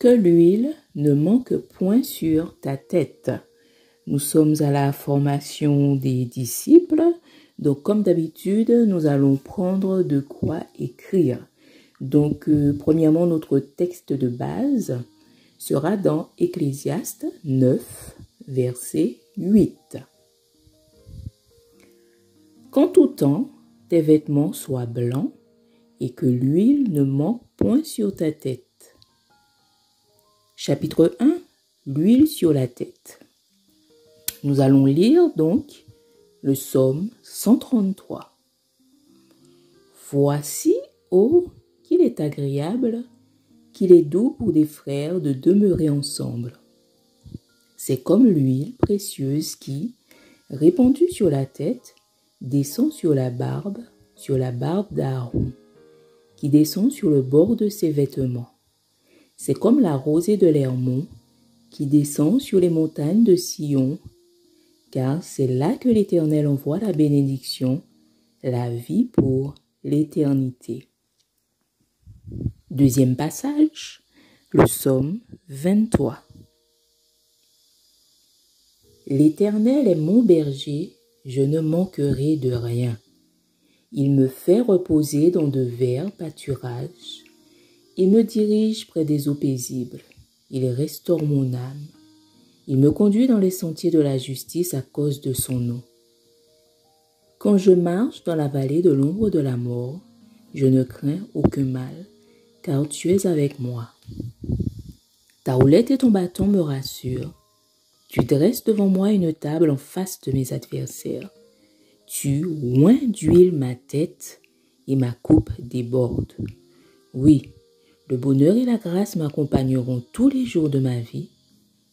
que l'huile ne manque point sur ta tête. Nous sommes à la formation des disciples. Donc, comme d'habitude, nous allons prendre de quoi écrire. Donc, premièrement, notre texte de base sera dans Ecclésiaste 9, verset 8. Qu'en tout temps, tes vêtements soient blancs et que l'huile ne manque point sur ta tête. Chapitre 1, l'huile sur la tête. Nous allons lire donc le psaume 133. Voici, ô, qu'il est agréable, qu'il est doux pour des frères de demeurer ensemble. C'est comme l'huile précieuse qui, répandue sur la tête, descend sur la barbe d'Aaron, qui descend sur le bord de ses vêtements. C'est comme la rosée de l'Hermon, qui descend sur les montagnes de Sion, car c'est là que l'Éternel envoie la bénédiction, la vie pour l'éternité. Deuxième passage, le psaume 23. L'Éternel est mon berger, je ne manquerai de rien. Il me fait reposer dans de verts pâturages. Il me dirige près des eaux paisibles. Il restaure mon âme. Il me conduit dans les sentiers de la justice à cause de son nom. Quand je marche dans la vallée de l'ombre de la mort, je ne crains aucun mal, car tu es avec moi. Ta houlette et ton bâton me rassurent. Tu dresses devant moi une table en face de mes adversaires. Tu oins d'huile ma tête et ma coupe déborde. Oui, le bonheur et la grâce m'accompagneront tous les jours de ma vie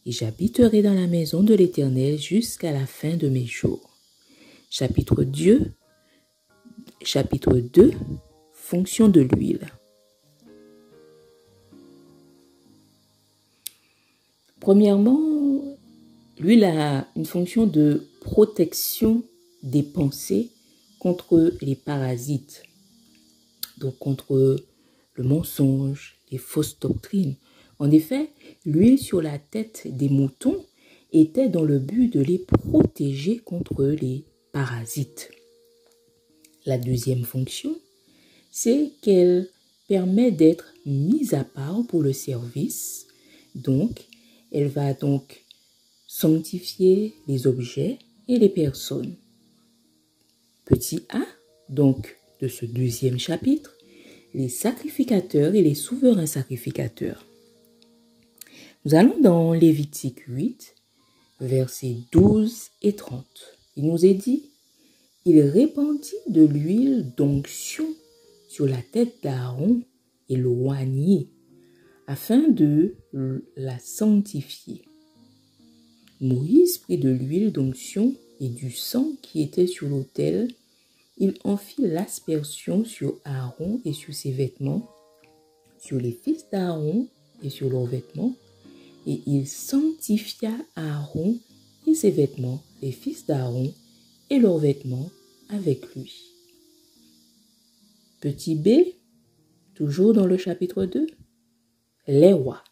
et j'habiterai dans la maison de l'Éternel jusqu'à la fin de mes jours. Chapitre 2, fonction de l'huile. Premièrement, l'huile a une fonction de protection des pensées contre les parasites, donc contre le mensonge, les fausses doctrines. En effet, l'huile sur la tête des moutons était dans le but de les protéger contre les parasites. La deuxième fonction, c'est qu'elle permet d'être mise à part pour le service. Donc, elle va donc sanctifier les objets et les personnes. Petit a, donc, de ce deuxième chapitre, les sacrificateurs et les souverains sacrificateurs. Nous allons dans Lévitique 8, versets 12 et 30. Il nous est dit, « Il répandit de l'huile d'onction sur la tête d'Aaron et l'oignit, afin de la sanctifier. » Moïse prit de l'huile d'onction et du sang qui était sur l'autel. Il en fit l'aspersion sur Aaron et sur ses vêtements, sur les fils d'Aaron et sur leurs vêtements, et il sanctifia Aaron et ses vêtements, les fils d'Aaron et leurs vêtements avec lui. Petit b, toujours dans le chapitre 2, les rois.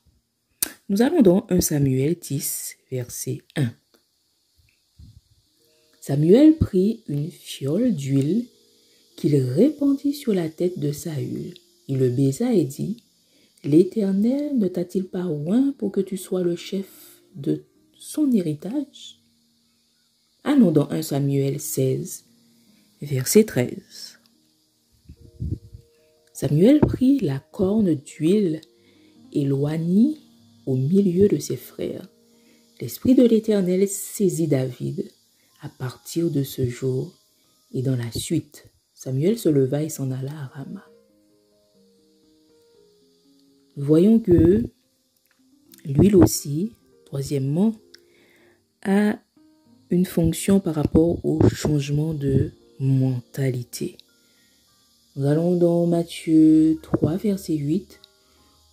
Nous allons dans 1 Samuel 10, verset 1. Samuel prit une fiole d'huile qu'il répandit sur la tête de Saül. Il le baisa et dit, « L'Éternel ne t'a-t-il pas oint pour que tu sois le chef de son héritage ?» Allons dans 1 Samuel 16, verset 13. Samuel prit la corne d'huile et l'oignit au milieu de ses frères. L'Esprit de l'Éternel saisit David à partir de ce jour et dans la suite. Samuel se leva et s'en alla à Rama. Nous voyons que l'huile aussi, troisièmement, a une fonction par rapport au changement de mentalité. Nous allons dans Matthieu 3, verset 8.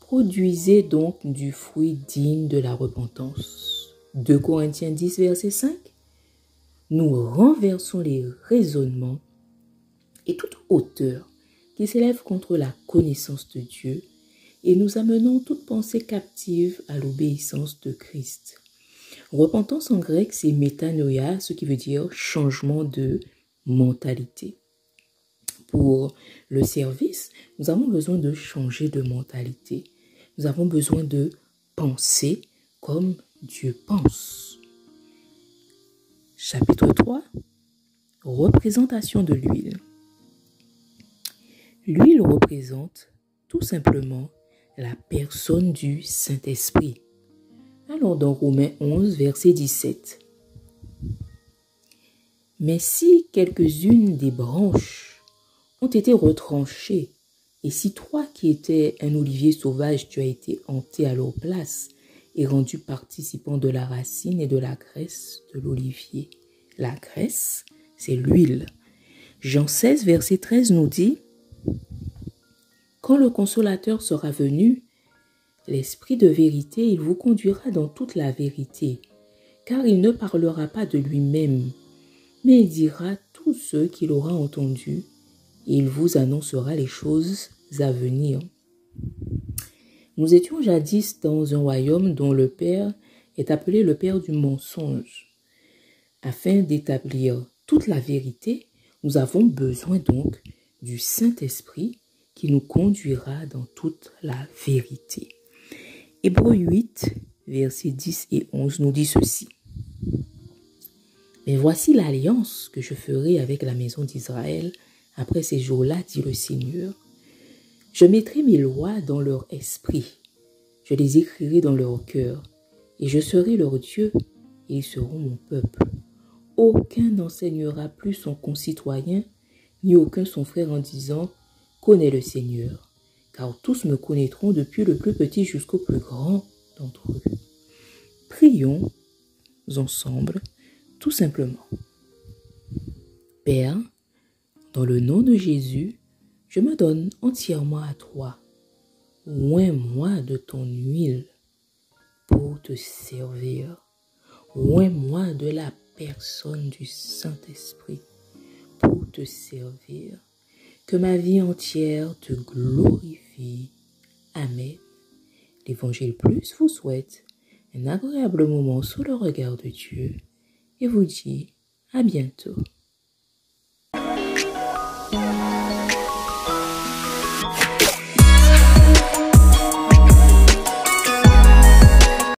Produisez donc du fruit digne de la repentance. 2 Corinthiens 10, verset 5. Nous renversons les raisonnements et toute hauteur qui s'élève contre la connaissance de Dieu et nous amenons toute pensée captive à l'obéissance de Christ. Repentance en grec, c'est métanoïa, ce qui veut dire changement de mentalité. Pour le service, nous avons besoin de changer de mentalité. Nous avons besoin de penser comme Dieu pense. Chapitre 3, représentation de l'huile. L'huile représente tout simplement la personne du Saint-Esprit. Alors dans Romains 11, verset 17. Mais si quelques-unes des branches ont été retranchées, et si toi qui étais un olivier sauvage, tu as été hanté à leur place et rendu participant de la racine et de la graisse de l'olivier. La graisse, c'est l'huile. Jean 16, verset 13 nous dit: quand le consolateur sera venu, l'Esprit de vérité, il vous conduira dans toute la vérité, car il ne parlera pas de lui-même, mais il dira tout ce qu'il aura entendu, et il vous annoncera les choses à venir. Nous étions jadis dans un royaume dont le Père est appelé le Père du mensonge. Afin d'établir toute la vérité, nous avons besoin donc du Saint-Esprit qui nous conduira dans toute la vérité. Hébreux 8, versets 10 et 11 nous dit ceci. Mais voici l'alliance que je ferai avec la maison d'Israël après ces jours-là, dit le Seigneur. Je mettrai mes lois dans leur esprit, je les écrirai dans leur cœur, et je serai leur Dieu, et ils seront mon peuple. Aucun n'enseignera plus son concitoyen, ni aucun son frère en disant « Connais le Seigneur », car tous me connaîtront depuis le plus petit jusqu'au plus grand d'entre eux. Prions ensemble, tout simplement. Père, dans le nom de Jésus, je me donne entièrement à toi. Oins-moi de ton huile pour te servir. Oins-moi de la personne du Saint-Esprit pour te servir. Que ma vie entière te glorifie. Amen. L'Évangile Plus vous souhaite un agréable moment sous le regard de Dieu et vous dit à bientôt.